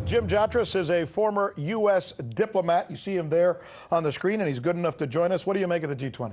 Jim Jatras is a former U.S. diplomat. You see him there on the screen, and he's good enough to join us. What do you make of the G20?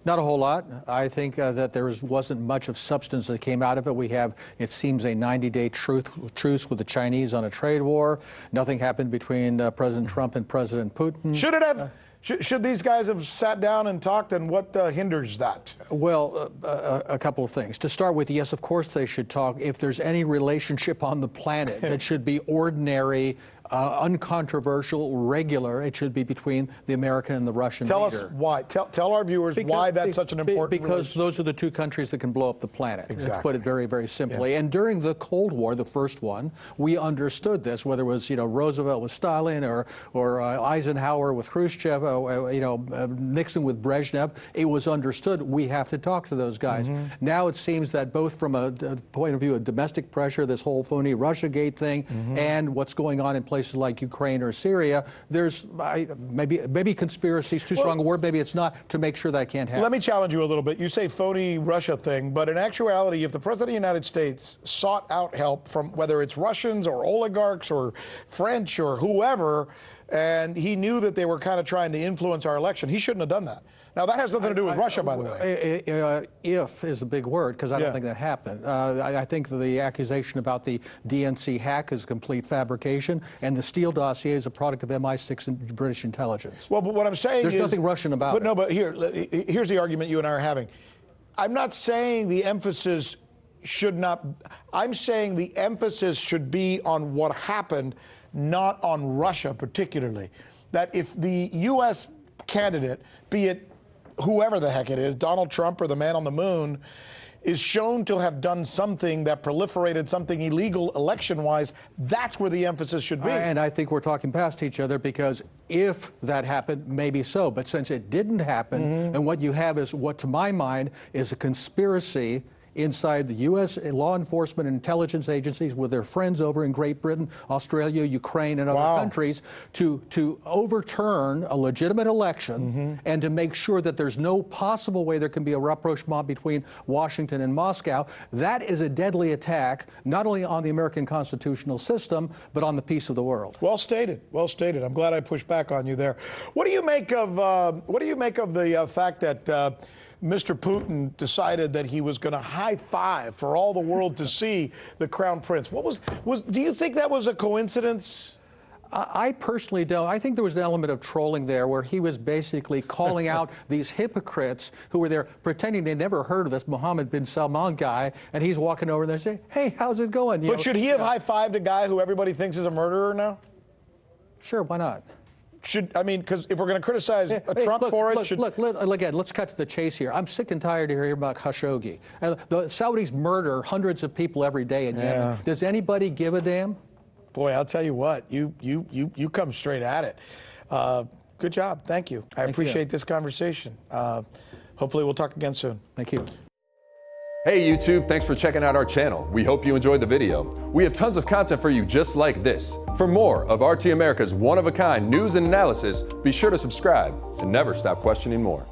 Not a whole lot. I think that there wasn't much of substance that came out of it. We have, it seems, a 90-day truce with the Chinese on a trade war. Nothing happened between President Trump and President Putin. Should it have? Should these guys have sat down and talked, and what hinders that? Well, a couple of things. To start with, yes, of course they should talk. If there's any relationship on the planet that should be ordinary, uncontroversial, regular, it should be between the American and the Russian leader. Tell us why. Tell our viewers why that's such an important Because those are the two countries that can blow up the planet. Exactly. Let's put it very, very simply. Yeah. And during the Cold War, the first one, we understood this, whether it was, Roosevelt with Stalin or Eisenhower with Khrushchev, Nixon with Brezhnev. It was understood we have to talk to those guys. Mm-hmm. Now it seems that both from a point of view of domestic pressure, this whole phony Russiagate thing, mm-hmm. and what's going on in places like Ukraine or Syria, there's maybe conspiracy is too strong a word, maybe it's not, to make sure that can't happen. Let me challenge you a little bit. You say phony Russia thing, but in actuality, if the President of the United States sought out help from whether it's Russians or oligarchs or French or whoever, and he knew that they were kind of trying to influence our election, he shouldn't have done that. Now, that has nothing to do with Russia, by the way. If is a big word, because I don't think that happened. I think the accusation about the DNC hack is complete fabrication, and the Steele dossier is a product of MI6 and British intelligence. Well, but what I'm saying is... There's nothing Russian about it. No, but here's the argument you and I are having. I'm not saying the emphasis should not... I'm saying the emphasis should be on what happened, not on Russia particularly. That if the U.S. candidate, be it whoever the heck it is, Donald Trump or the man on the moon, is shown to have done something that proliferated something illegal election-wise, that's where the emphasis should be. And I think we're talking past each other, because if that happened, maybe so. But since it didn't happen, mm-hmm. and what you have is what, to my mind, is a conspiracy inside the U.S. law enforcement and intelligence agencies with their friends over in Great Britain, Australia, Ukraine, and other countries to overturn a legitimate election, mm-hmm. and to make sure that there's no possible way there can be a rapprochement between Washington and Moscow. That is a deadly attack, not only on the American constitutional system, but on the peace of the world. Well stated. Well stated. I'm glad I pushed back on you there. What do you make of the fact that Mr. Putin decided that he was going to high five for all the world to see the Crown Prince? Do you think that was a coincidence? I personally don't. I think there was an element of trolling there where he was basically calling out these hypocrites who were there pretending they never heard of this Mohammed bin Salman guy, and he's walking over there saying, hey, how's it going? But should he have high-fived a guy who everybody thinks is a murderer now? Sure, why not? Because if we're going to criticize Trump for it... Again, let's cut to the chase here. I'm sick and tired of hearing about Khashoggi. The Saudis murder hundreds of people every day in Yemen. Does anybody give a damn? Boy, I'll tell you what, you come straight at it. Good job. Thank you. I appreciate this conversation. Hopefully we'll talk again soon. Thank you. Hey YouTube, thanks for checking out our channel. We hope you enjoyed the video. We have tons of content for you just like this. For more of RT America's one-of-a-kind news and analysis, be sure to subscribe and never stop questioning more.